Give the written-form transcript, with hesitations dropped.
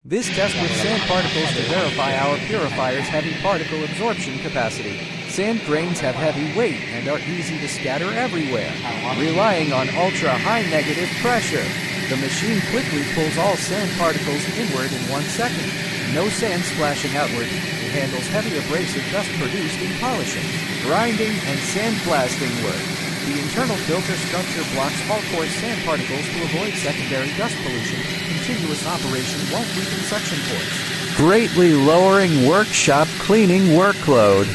This test with sand particles to verify our purifier's heavy particle absorption capacity. Sand grains have heavy weight and are easy to scatter everywhere, relying on ultra-high negative pressure. The machine quickly pulls all sand particles inward in 1 second. No sand splashing outward. It handles heavy abrasive dust produced in polishing, grinding, and sandblasting work. The internal filter structure blocks all coarse sand particles to avoid secondary dust pollution. Continuous operation won't weaken suction ports, greatly lowering workshop cleaning workload.